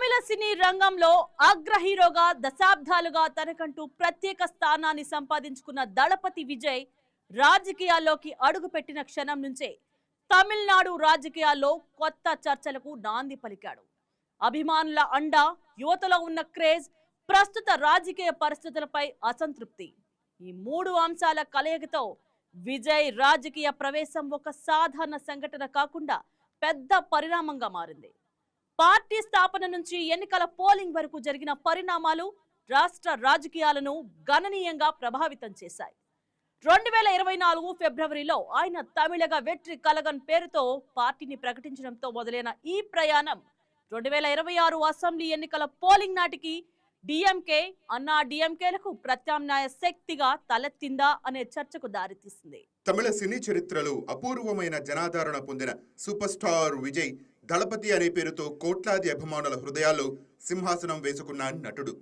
తమిళ సినీ రంగంలో అగ్ర హీరోగా దశాబ్దాలుగా తనకంటూ ప్రత్యేక స్థానాన్ని సంపాదించుకున్న దళపతి విజయ్ రాజకీయాల్లోకి అడుగుపెట్టిన క్షణం నుంచే తమిళనాడు రాజకీయాల్లో కొత్త చర్చలకు నాంది పలికాడు. అభిమానుల అండ, యువతలో ఉన్న క్రేజ్, ప్రస్తుత రాజకీయ పరిస్థితులపై అసంతృప్తి, ఈ మూడు అంశాల కలయికతో విజయ్ రాజకీయ ప్రవేశం ఒక సాధారణ సంఘటన కాకుండా పెద్ద పరిణామంగా మారింది. పార్టీ స్థాపన నుంచి ఎన్నికల పోలింగ్ వరకు జరిగిన పరిణామాలు రాష్ట్ర రాజకీయాలను గణనీయంగా ప్రభావితం చేశాయి. 2024 ఫిబ్రవరిలో ఆయన తమిళగ వెట్రి కలగన్ పేరుతో పార్టీని ప్రకటించడంతో మొదలైన ఈ ప్రయాణం 2026 అసెంబ్లీ ఎన్నికల పోలింగ్ నాటికి డిఎంకే, అన్నా డిఎంకేలకు ప్రత్యామ్నాయ శక్తిగా తలెత్తిందా అనే చర్చకు దారితీసింది. తమిళ సినీ చరిత్రలో అపూర్వమైన జనాదరణ పొందిన సూపర్ స్టార్ విజయ్ దళపతి అనే పేరుతో కోట్లాది అభిమానుల హృదయాల్లో సింహాసనం వేసుకున్న నటుడు.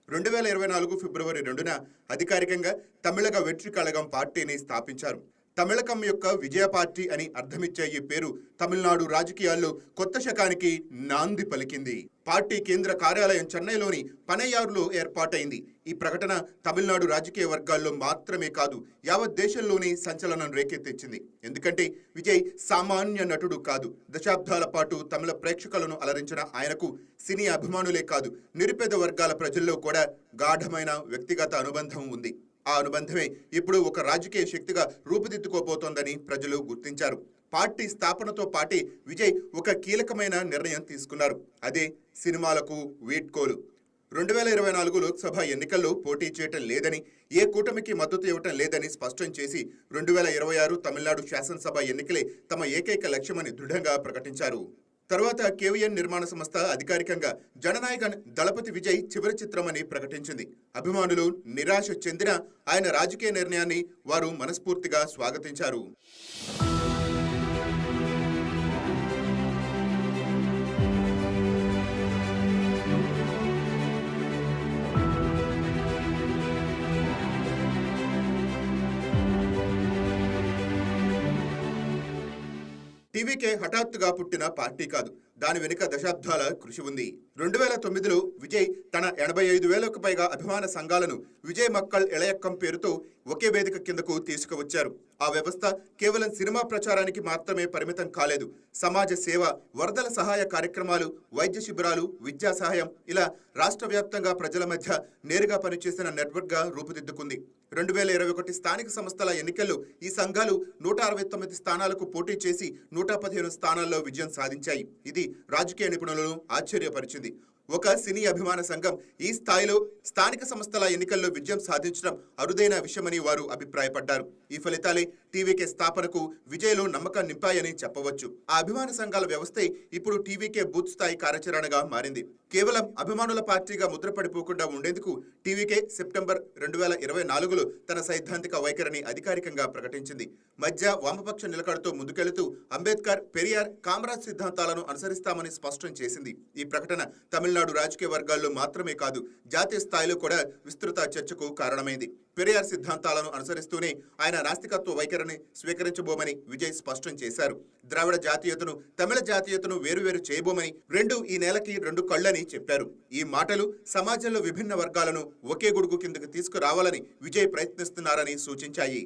2024 ఫిబ్రవరి 2న అధికారికంగా తమిళగ వెట్రి కళగం పార్టీని స్థాపించారు. తమిళకం యొక్క విజయ పార్టీ అని అర్థమిచ్చే ఈ పేరు తమిళనాడు రాజకీయాల్లో కొత్త శకానికి నాంది పలికింది. పార్టీ కేంద్ర కార్యాలయం చెన్నైలోని పనయ్యారులో ఏర్పాటైంది. ఈ ప్రకటన తమిళనాడు రాజకీయ వర్గాల్లో మాత్రమే కాదు, యావత్ దేశంలోనే సంచలనం రేకెత్తించింది. ఎందుకంటే విజయ్ సామాన్య నటుడు కాదు. దశాబ్దాల పాటు తమిళ ప్రేక్షకులను అలరించిన ఆయనకు సినీ అభిమానులే కాదు, నిరుపేద వర్గాల ప్రజల్లో కూడా గాఢమైన వ్యక్తిగత అనుబంధం ఉంది. ఆ అనుబంధమే ఇప్పుడు ఒక రాజకీయ శక్తిగా రూపుదిద్దుకోబోతోందని ప్రజలు గుర్తించారు. పార్టీ స్థాపనతో పాటే విజయ్ ఒక కీలకమైన నిర్ణయం తీసుకున్నారు. అదే సినిమాలకు వీడ్కోలు. 2024 లోక్సభ ఎన్నికల్లో పోటీ చేయటం లేదని, ఏ కూటమికి మద్దతు ఇవ్వటం లేదని స్పష్టం చేసి 2026 తమిళనాడు శాసనసభ ఎన్నికలే తమ ఏకైక లక్ష్యమని దృఢంగా ప్రకటించారు. తర్వాత కేవీఎన్ నిర్మాణ సంస్థ అధికారికంగా జననాయకన్ దళపతి విజయ్ చివరి చిత్రమని ప్రకటించింది. అభిమానులు నిరాశ చెందిన ఆయన రాజకీయ నిర్ణయాన్ని వారు మనస్ఫూర్తిగా స్వాగతించారు. టీవీకే హఠాత్తుగా పుట్టిన పార్టీ కాదు, దాని వెనుక దశాబ్దాల కృషి ఉంది. 2009లో విజయ్ తన 85,000కు పైగా అభిమాన సంఘాలను విజయ్ మక్కల్ ఎళయక్కం పేరుతో ఒకే వేదిక కిందకు తీసుకువచ్చారు. ఆ వ్యవస్థ కేవలం సినిమా ప్రచారానికి మాత్రమే పరిమితం కాలేదు. సమాజ సేవ, వరదల సహాయ కార్యక్రమాలు, వైద్య శిబిరాలు, విద్యా సహాయం, ఇలా రాష్ట్ర వ్యాప్తంగా ప్రజల మధ్య నేరుగా పనిచేసిన నెట్వర్క్గా రూపుదిద్దుకుంది. 2021 స్థానిక సంస్థల ఎన్నికల్లో ఈ సంఘాలు 169 స్థానాలకు పోటీ చేసి 115 స్థానాల్లో విజయం సాధించాయి. ఇది రాజకీయ నిపుణులను ఆశ్చర్యపరిచింది. ఒక సినీ అభిమాన సంఘం ఈ స్థాయిలో స్థానిక సంస్థల ఎన్నికల్లో విజయం సాధించడం అరుదైన విషయమని వారు అభిప్రాయపడ్డారు. ఈ ఫలితాలే టీవీకే స్థాపనకు విజయ్లో నమ్మకం నింపాయని చెప్పవచ్చు. ఆ అభిమాన సంఘాల వ్యవస్థే ఇప్పుడు టీవీకే బూత్ స్థాయి కార్యాచరణగా మారింది. కేవలం అభిమానుల పార్టీగా ముద్రపడిపోకుండా ఉండేందుకు టీవీకే సెప్టెంబర్ 2024లో తన సైద్ధాంతిక వైఖరిని అధికారికంగా ప్రకటించింది. మధ్య వామపక్ష నిలకడతో ముందుకెళుతూ అంబేద్కర్, పెరియార్, కామరాజ్ సిద్ధాంతాలను అనుసరిస్తామని స్పష్టం చేసింది. ఈ ప్రకటన తమిళనాడు రాజకీయ వర్గాల్లో మాత్రమే కాదు, జాతీయ స్థాయిలో కూడా విస్తృత చర్చకు కారణమైంది. పెరియార్ సిద్ధాంతాలను అనుసరిస్తూనే ఆయన నాస్తికత్వ వైఖరిని స్వీకరించబోమని విజయ్ స్పష్టం చేశారు. ద్రావిడ జాతీయతను, తమిళ జాతీయతను వేరువేరు చేయబోమని, రెండు ఈ నేలకి రెండు కళ్ళని చెప్పారు. ఈ మాటలు సమాజంలో విభిన్న వర్గాలను ఒకే గొడుగు కిందకు తీసుకురావాలని విజయ్ ప్రయత్నిస్తున్నారని సూచించాయి.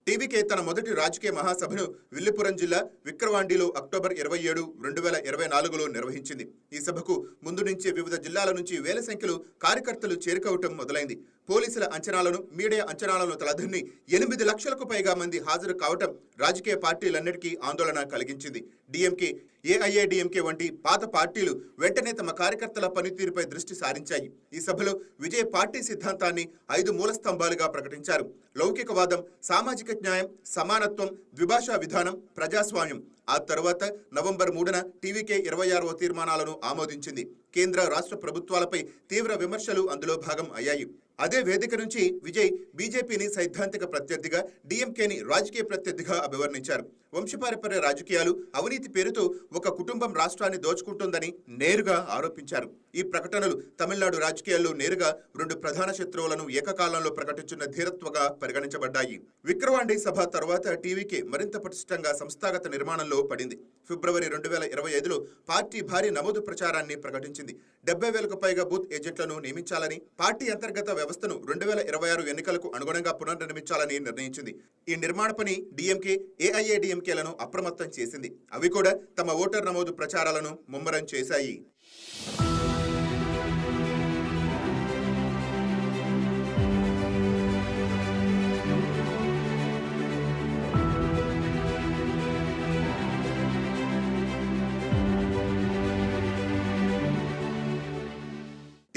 టీవీకే తన మొదటి రాజకీయ మహాసభను విల్లుపురం జిల్లా విక్రవాండిలో అక్టోబర్ 27, 2024లో నిర్వహించింది. ఈ సభకు ముందు నుంచే వివిధ జిల్లాల నుంచి వేల సంఖ్యలో కార్యకర్తలు చేరుకోవటం మొదలైంది. పోలీసుల అంచనాలను, మీడియా అంచనాలను తలదన్ని 8 లక్షలకు పైగా మంది హాజరు కావటం రాజకీయ పార్టీలన్నిటికీ ఆందోళన కలిగించింది. డిఎంకే, ఏఐఏడిఎంకే వంటి పాత పార్టీలు వెంటనే తమ కార్యకర్తల పనితీరుపై దృష్టి సారించాయి. ఈ సభలో విజయ్ పార్టీ సిద్ధాంతాన్ని 5 మూల స్తంభాలుగా ప్రకటించారు. లౌకికవాదం, సామాజిక న్యాయం, సమానత్వం, ద్విభాషా విధానం, ప్రజాస్వామ్యం. ఆ తర్వాత నవంబర్ 3న టీవీకే 26వ తీర్మానాలను ఆమోదించింది. కేంద్ర రాష్ట్ర ప్రభుత్వాలపై తీవ్ర విమర్శలు అందులో భాగం అయ్యాయి. అదే వేదిక నుంచి విజయ్ బీజేపీని సైద్ధాంతిక ప్రత్యర్థిగా, డీఎంకేని రాజకీయ ప్రత్యర్థిగా అభివర్ణించారు. వంశపారంపర్య రాజకీయాలు, అవినీతి పేరుతో ఒక కుటుంబం రాష్ట్రాన్ని దోచుకుంటోందని నేరుగా ఆరోపించారు. ఈ ప్రకటనలు తమిళనాడు రాజకీయాల్లో నేరుగా రెండు ప్రధాన శత్రువులను ఏకకాలంలో ప్రకటించిన ధీరత్వగా పరిగణించబడ్డాయి. విక్రవాండి సభ తర్వాత టీవీకే మరింత పటిష్టంగా సంస్థాగత నిర్మాణంలో పడింది. ఫిబ్రవరి 2025లో పార్టీ భారీ నమోదు ప్రచారాన్ని ప్రకటించింది. 70,000కు పైగా బూత్ ఏజెంట్లను నియమించాలని, పార్టీ అంతర్గత వ్యవస్థను 2026 ఎన్నికలకు అనుగుణంగా పునర్నిర్మించాలని నిర్ణయించింది. ఈ నిర్మాణ పని డీఎంకే, ఏఐఏడీఎంకేలను అప్రమత్తం చేసింది. అవి కూడా తమ ఓటర్ నమోదు ప్రచారాలను ముమ్మరం చేశాయి.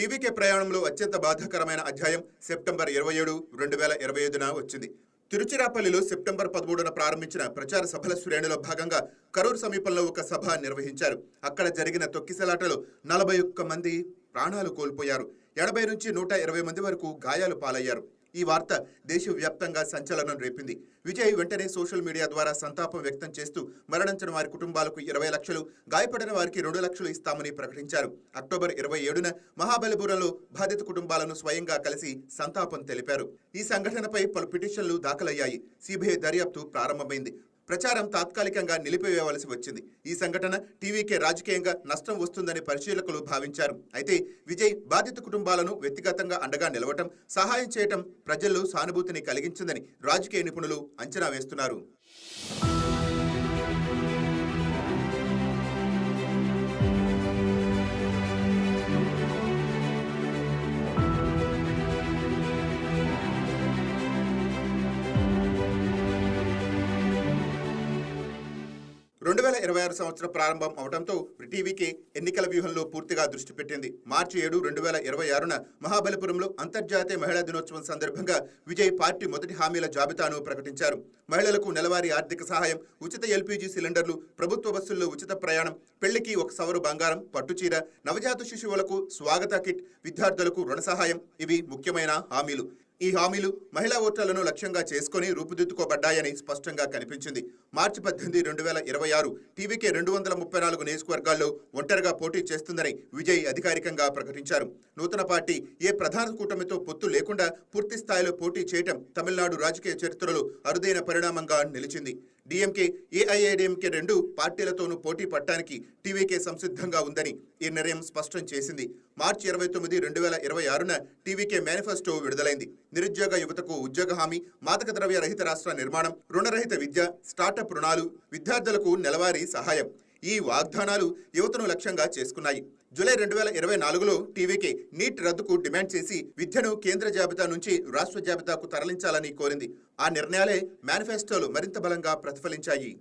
టీవీకే ప్రయాణంలో అత్యంత బాధాకరమైన అధ్యాయం సెప్టెంబర్ 27, 2025న వచ్చింది. తిరుచిరాపల్లిలో సెప్టెంబర్ 13న ప్రారంభించిన ప్రచార సభల శ్రేణిలో భాగంగా కరూర్ సమీపంలో ఒక సభ నిర్వహించారు. అక్కడ జరిగిన తొక్కిసలాటలో 41 మంది ప్రాణాలు కోల్పోయారు. 80 నుంచి 120 మంది వరకు గాయాలు పాలయ్యారు. ఈ వార్త దేశవ్యాప్తంగా సంచలనం రేపింది. విజయ్ వెంటనే సోషల్ మీడియా ద్వారా సంతాపం వ్యక్తం చేస్తూ మరణించిన వారి కుటుంబాలకు 20 లక్షలు, గాయపడిన వారికి 2 లక్షలు ఇస్తామని ప్రకటించారు. అక్టోబర్ 27న మహాబలిపురంలో బాధిత కుటుంబాలను స్వయంగా కలిసి సంతాపం తెలిపారు. ఈ సంఘటనపై పలు పిటిషన్లు దాఖలయ్యాయి. సిబిఐ దర్యాప్తు ప్రారంభమైంది. ప్రచారం తాత్కాలికంగా నిలిపివేయవలసి వచ్చింది. ఈ సంఘటన టీవీకే రాజకీయంగా నష్టం వస్తుందని పరిశీలకులు భావించారు. అయితే విజయ్ బాధిత కుటుంబాలను వ్యక్తిగతంగా అండగా నిలవటం, సహాయం చేయటం ప్రజల్లో సానుభూతిని కలిగించిందని రాజకీయ నిపుణులు అంచనా వేస్తున్నారు. 2026 సంవత్సరం ప్రారంభం అవడంతో టీవీకే ఎన్నికల వ్యూహంలో పూర్తిగా దృష్టి పెట్టింది. మార్చి 7, 2026న మహాబలిపురంలో అంతర్జాతీయ మహిళా దినోత్సవం సందర్భంగా విజయ్ పార్టీ మొదటి హామీల జాబితాను ప్రకటించారు. మహిళలకు నెలవారీ ఆర్థిక సహాయం, ఉచిత ఎల్పీజీ సిలిండర్లు, ప్రభుత్వ బస్సుల్లో ఉచిత ప్రయాణం, పెళ్లికి 1 సవరు బంగారం, పట్టుచీర, నవజాత శిశువులకు స్వాగత కిట్, విద్యార్థులకు రుణ సహాయం ఇవి ముఖ్యమైన హామీలు. ఈ హామీలు మహిళా ఓటర్లను లక్ష్యంగా చేసుకుని రూపుదిద్దుకోబడ్డాయని స్పష్టంగా కనిపించింది. మార్చి 18, 2026 టీవీకే 234 నియోజకవర్గాల్లో ఒంటరిగా పోటీ చేస్తుందని విజయ్ అధికారికంగా ప్రకటించారు. నూతన పార్టీ ఏ ప్రధాన కూటమితో పొత్తు లేకుండా పూర్తి స్థాయిలో పోటీ చేయటం తమిళనాడు రాజకీయ చరిత్రలో అరుదైన పరిణామంగా నిలిచింది. డీఎంకే, ఏఐఏడీఎంకే 2 పార్టీలతోనూ పోటీ పట్టడానికి టీవీకే సంసిద్ధంగా ఉందని ఈ నిర్ణయం స్పష్టం చేసింది. మార్చి 29, 2026న టీవీకే మేనిఫెస్టో విడుదలైంది. నిరుద్యోగ యువతకు ఉద్యోగ హామీ, మాదక ద్రవ్య రహిత రాష్ట్ర నిర్మాణం, రుణరహిత విద్య, స్టార్టప్ రుణాలు, విద్యార్థులకు నెలవారీ సహాయం ఈ వాగ్దానాలు యువతను లక్ష్యంగా చేసుకున్నాయి. జూలై 2024లో టీవీకే నీట్ రద్దుకు డిమాండ్ చేసి విద్యను కేంద్ర జాబితా నుంచి రాష్ట్ర జాబితాకు తరలించాలని కోరింది. ఆ నిర్ణయాలే మేనిఫెస్టోలో మరింత బలంగా ప్రతిఫలించాయి.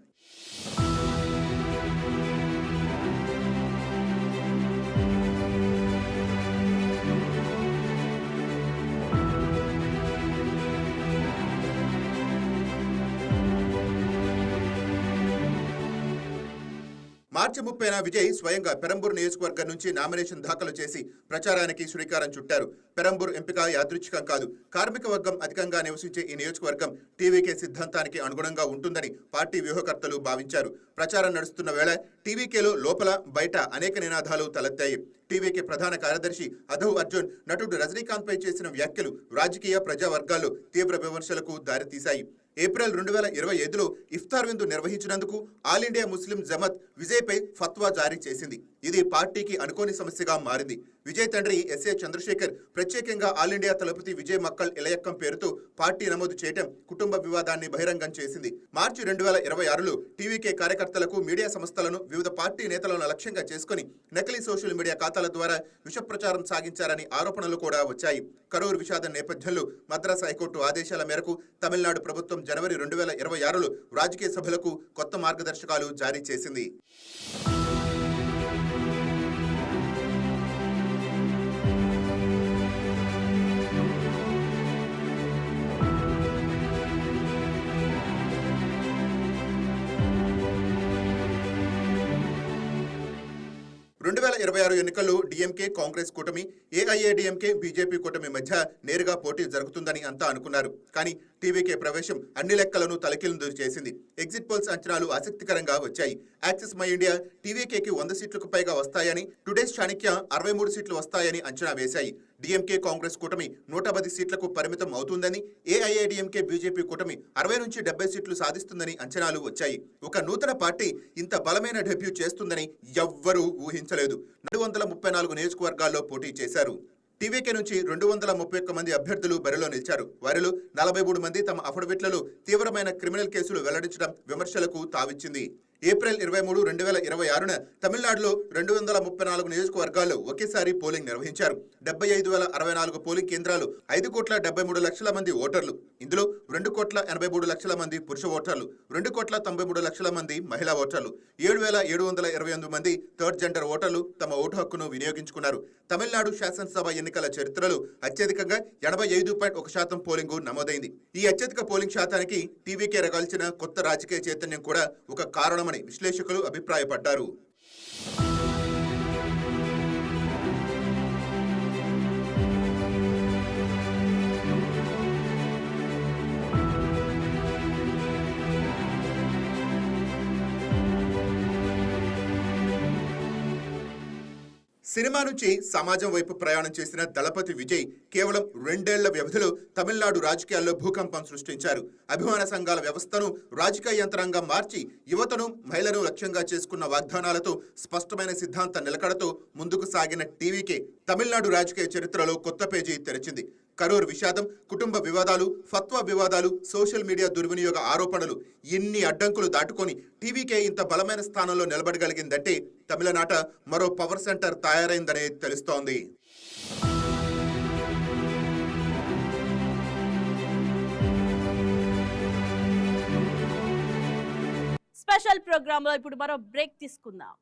మార్చి 30న విజయ్ స్వయంగా పెరంబూర్ నియోజకవర్గం నుంచి నామినేషన్ దాఖలు చేసి ప్రచారానికి శ్రీకారం చుట్టారు. పెరంబూర్ ఎంపిక యాదృచ్ఛికం కాదు. కార్మిక వర్గం అధికంగా నివసించే ఈ నియోజకవర్గం టీవీకే సిద్ధాంతానికి అనుగుణంగా ఉంటుందని పార్టీ వ్యూహకర్తలు భావించారు. ప్రచారం నడుస్తున్న వేళ టీవీకేలో లోపల బయట అనేక నినాదాలు తలెత్తాయి. టీవీకే ప్రధాన కార్యదర్శి అధవ్ అర్జున్ నటుడు రజనీకాంత్ పై చేసిన వ్యాఖ్యలు రాజకీయ ప్రజా వర్గాల్లో తీవ్ర విమర్శలకు దారితీశాయి. ఏప్రిల్ 2025లో ఇఫ్తార్ విందు నిర్వహించినందుకు ఆల్ ఇండియా ముస్లిం జమత్ విజయ్పై ఫత్వా జారీ చేసింది. ఇది పార్టీకి అనుకోని సమస్యగా మారింది. విజయ్ తండ్రి ఎస్ఏ చంద్రశేఖర్ ప్రత్యేకంగా ఆల్ ఇండియా తలపతి విజయ్ మక్కల్ ఇలయక్కం పేరుతో పార్టీ నమోదు చేయటం కుటుంబ వివాదాన్ని బహిరంగం చేసింది. మార్చి 2026లో టీవీకే కార్యకర్తలకు, మీడియా సంస్థలను, వివిధ పార్టీ నేతలను లక్ష్యంగా చేసుకుని నకిలీ సోషల్ మీడియా ఖాతాల ద్వారా విష ప్రచారం సాగించారని ఆరోపణలు కూడా వచ్చాయి. కరూర్ విషాదం నేపథ్యంలో మద్రాస్ హైకోర్టు ఆదేశాల మేరకు తమిళనాడు ప్రభుత్వం జనవరి 2026లో రాజకీయ సభలకు కొత్త మార్గదర్శకాలు జారీ చేసింది. 2026 ఎన్నికల్లో డీఎంకే కాంగ్రెస్ కూటమి, ఏఐఏడీఎంకే బీజేపీ కూటమి మధ్య నేరుగా పోటీ జరుగుతుందని అంతా అనుకున్నారు. కానీ టీవీకే ప్రవేశం అన్ని లెక్కలను తలకిందులు చేసింది. ఎగ్జిట్ పోల్స్ అంచనాలు ఆసక్తికరంగా వచ్చాయి. యాక్సిస్ మై ఇండియా టీవీకేకి 100 సీట్లకు పైగా వస్తాయని, టుడేస్ చాణక్య 63 సీట్లు వస్తాయని అంచనా వేశాయి. డీఎంకే కాంగ్రెస్ కూటమి 110 సీట్లకు పరిమితం అవుతుందని, ఏఐఏడీఎంకే బీజేపీ కూటమి 60 నుంచి 70 సీట్లు సాధిస్తుందని అంచనాలు వచ్చాయి. ఒక నూతన పార్టీ ఇంత బలమైన డెబ్యూ చేస్తుందని ఎవ్వరూ ఊహించలేదు. 434 నియోజకవర్గాల్లో పోటీ చేశారు. టీవీకే నుంచి 231 మంది అభ్యర్థులు బరిలో నిలిచారు. వారిలో 43 మంది తమ అఫిడవిట్లలో తీవ్రమైన క్రిమినల్ కేసులు వెల్లడించడం విమర్శలకు తావిచ్చింది. ఏప్రిల్ 23, 2026న తమిళనాడులో 234 నియోజకవర్గాల్లో ఒకేసారి పోలింగ్ నిర్వహించారు. 75,064 పోలింగ్ కేంద్రాలు, 5,73,00,000 మంది ఓటర్లు. ఇందులో 2,83,00,000 మంది పురుష ఓటర్లు, 2,93,00,000 మంది మహిళా ఓటర్లు, 7,728 మంది థర్డ్ జెండర్ ఓటర్లు తమ ఓటు హక్కును వినియోగించుకున్నారు. తమిళనాడు శాసనసభ ఎన్నికల చరిత్రలో అత్యధికంగా 85.1% పోలింగు నమోదైంది. ఈ అత్యధిక పోలింగ్ శాతానికి టీవీకే రగాల్చిన కొత్త రాజకీయ చైతన్యం కూడా ఒక కారణమని విశ్లేషకులు అభిప్రాయపడ్డారు. సినిమా నుంచి సమాజం వైపు ప్రయాణం చేసిన దళపతి విజయ్ కేవలం 2 ఏళ్ల వ్యవధిలో తమిళనాడు రాజకీయాల్లో భూకంపం సృష్టించారు. అభిమాన సంఘాల వ్యవస్థను రాజకీయ యంత్రాంగం మార్చి యువతను, మహిళను లక్ష్యంగా చేసుకున్న వాగ్దానాలతో, స్పష్టమైన సిద్ధాంత నిలకడతో ముందుకు సాగిన టీవీకే తమిళనాడు రాజకీయ చరిత్రలో కొత్త పేజీ తెరిచింది. కరూర్ విషాదం, కుటుంబ వివాదాలు, ఫత్వా వివాదాలు, సోషల్ మీడియా దుర్వినియోగ ఆరోపణలు, ఇన్ని అడ్డంకులు దాటుకొని టీవీకే ఇంత బలమైన స్థానంలో నిలబడగలిగిందంటే తమిళనాట మరో పవర్ సెంటర్ తయారైందనే తెలుస్తోంది. స్పెషల్ ప్రోగ్రామ్ లో ఇప్పుడు మరో బ్రేక్ తీసుకుందాం.